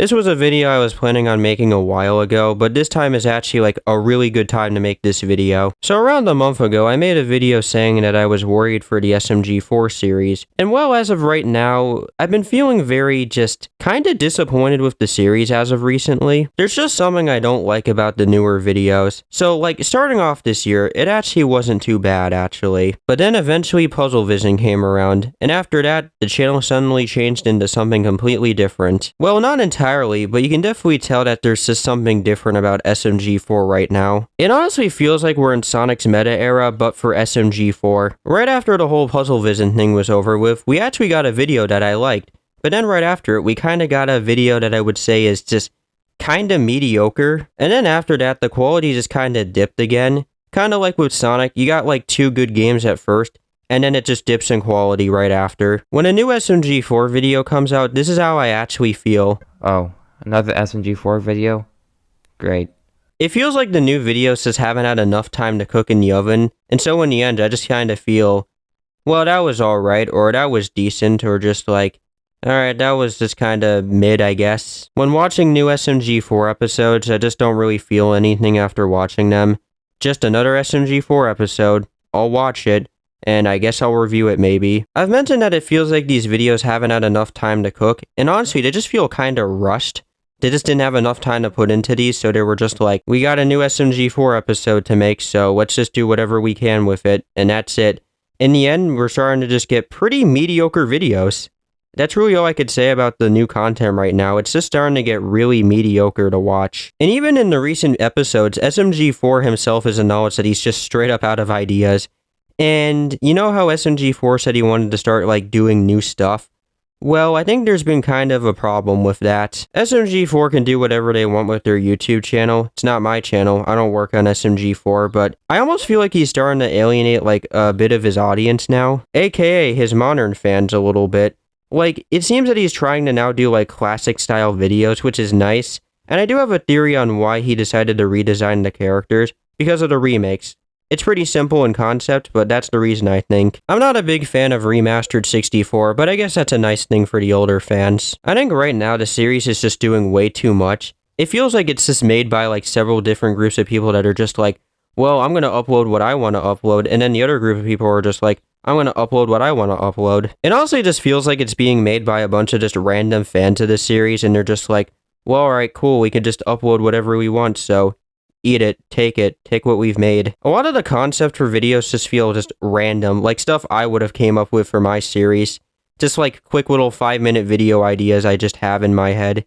This was a video I was planning on making a while ago, but this time is actually like a really good time to make this video. So around a month ago, I made a video saying that I was worried for the SMG4 series, and well, as of right now, I've been feeling very just kinda disappointed with the series as of recently. There's just something I don't like about the newer videos. So like, starting off this year, it actually wasn't too bad actually, but then eventually Puzzle Vision came around, and after that, the channel suddenly changed into something completely different. Well, not entirely, but you can definitely tell that there's just something different about SMG4 right now. It honestly feels like we're in Sonic's meta era, but for SMG4. Right after the whole Puzzle Vision thing was over with, we actually got a video that I liked, but then right after it, we kinda got a video that I would say is just kinda mediocre, and then after that, the quality just kinda dipped again. Kinda like with Sonic, you got like 2 good games at first, and then it just dips in quality right after. When a new SMG4 video comes out, this is how I actually feel. Oh, another SMG4 video? Great. It feels like the new videos just haven't had enough time to cook in the oven, and so in the end, I just kinda feel, well, that was alright, or that was decent, or just like, alright, that was just kinda mid, I guess. When watching new SMG4 episodes, I just don't really feel anything after watching them. Just another SMG4 episode, I'll watch it, and I guess I'll review it maybe. I've mentioned that it feels like these videos haven't had enough time to cook, and honestly, they just feel kinda rushed. They just didn't have enough time to put into these, so they were just like, we got a new SMG4 episode to make, so let's just do whatever we can with it, and that's it. In the end, we're starting to just get pretty mediocre videos. That's really all I could say about the new content right now. It's just starting to get really mediocre to watch. And even in the recent episodes, SMG4 himself has acknowledged that he's just straight up out of ideas. And you know how SMG4 said he wanted to start like doing new stuff? Well, I think there's been kind of a problem with that. SMG4 can do whatever they want with their YouTube channel. It's not my channel. I don't work on SMG4, but I almost feel like he's starting to alienate like a bit of his audience now, aka his modern fans a little bit. Like, it seems that he's trying to now do like classic style videos, which is nice. And I do have a theory on why he decided to redesign the characters, because of the remakes. It's pretty simple in concept, but that's the reason I think. I'm not a big fan of Remastered 64, but I guess that's a nice thing for the older fans. I think right now the series is just doing way too much. It feels like it's just made by like several different groups of people that are just like, well, I'm gonna upload what I want to upload, and then the other group of people are just like, I'm gonna upload what I want to upload. It honestly just feels like it's being made by a bunch of just random fans of this series, and they're just like, well, alright, cool, we can just upload whatever we want, so eat it, take what we've made. A lot of the concept for videos just feel just random, like stuff I would have came up with for my series. Just like quick little 5-minute video ideas I just have in my head.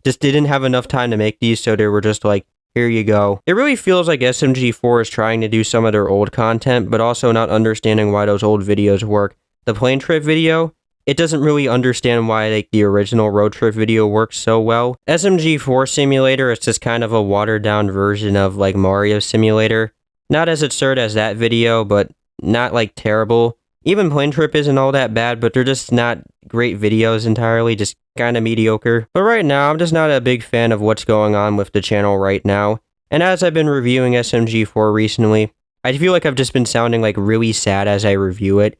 Just didn't have enough time to make these, so they were just like, here you go. It really feels like SMG4 is trying to do some of their old content, but also not understanding why those old videos work. The plane trip video, it doesn't really understand why like the original road trip video works so well. SMG4 Simulator is just kind of a watered down version of like Mario Simulator. Not as absurd as that video, but not like terrible. Even Plane Trip isn't all that bad, but they're just not great videos entirely, just kind of mediocre. But right now, I'm just not a big fan of what's going on with the channel right now. And as I've been reviewing SMG4 recently, I feel like I've just been sounding like really sad as I review it.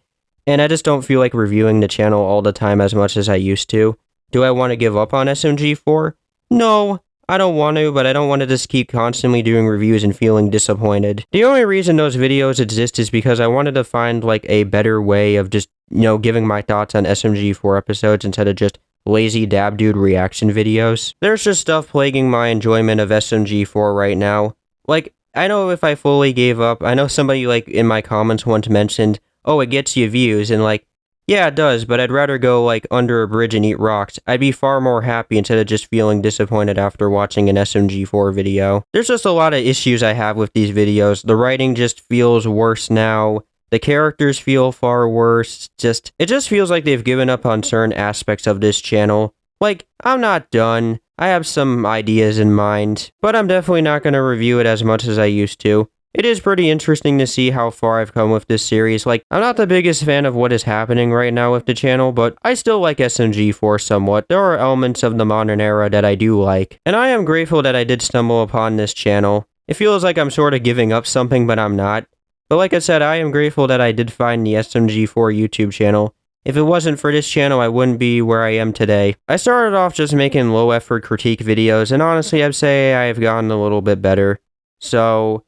And I just don't feel like reviewing the channel all the time as much as I used to. Do I want to give up on SMG4? No, I don't want to, but I don't want to just keep constantly doing reviews and feeling disappointed. The only reason those videos exist is because I wanted to find like a better way of just, you know, giving my thoughts on SMG4 episodes instead of just lazy dab dude reaction videos. There's just stuff plaguing my enjoyment of SMG4 right now. Like, I know if I fully gave up, I know somebody like in my comments once mentioned, oh, it gets you views, and like, yeah, it does, but I'd rather go like under a bridge and eat rocks. I'd be far more happy instead of just feeling disappointed after watching an SMG4 video. There's just a lot of issues I have with these videos. The writing just feels worse now. The characters feel far worse. It just feels like they've given up on certain aspects of this channel. Like, I'm not done. I have some ideas in mind, but I'm definitely not going to review it as much as I used to. It is pretty interesting to see how far I've come with this series. Like, I'm not the biggest fan of what is happening right now with the channel, but I still like SMG4 somewhat. There are elements of the modern era that I do like, and I am grateful that I did stumble upon this channel. It feels like I'm sort of giving up something, but I'm not. But like I said, I am grateful that I did find the SMG4 YouTube channel, If it wasn't for this channel, I wouldn't be where I am today. I started off just making low-effort critique videos, and honestly, I'd say I have gotten a little bit better. So,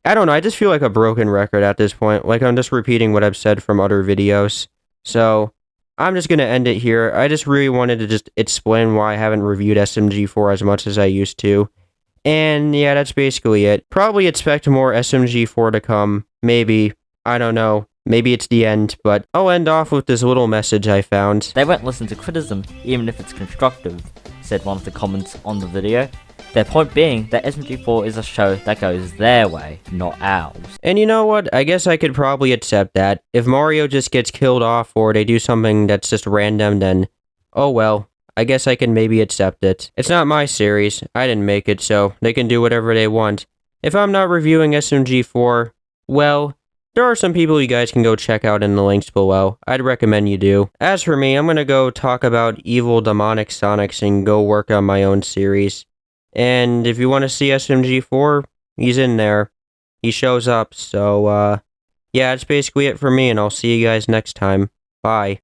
I don't know, I just feel like a broken record at this point. Like, I'm just repeating what I've said from other videos. So, I'm just gonna end it here. I just really wanted to just explain why I haven't reviewed SMG4 as much as I used to. And yeah, that's basically it. Probably expect more SMG4 to come. Maybe. I don't know. Maybe it's the end, but I'll end off with this little message I found. They won't listen to criticism, even if it's constructive, said one of the comments on the video. Their point being that SMG4 is a show that goes their way, not ours. And you know what? I guess I could probably accept that. If Mario just gets killed off or they do something that's just random, then oh well. I guess I can maybe accept it. It's not my series. I didn't make it, so they can do whatever they want. If I'm not reviewing SMG4, well, there are some people you guys can go check out in the links below. I'd recommend you do. As for me, I'm gonna go talk about evil demonic Sonics and go work on my own series. And if you want to see SMG4, he's in there. He shows up, so, yeah, that's basically it for me, and I'll see you guys next time. Bye.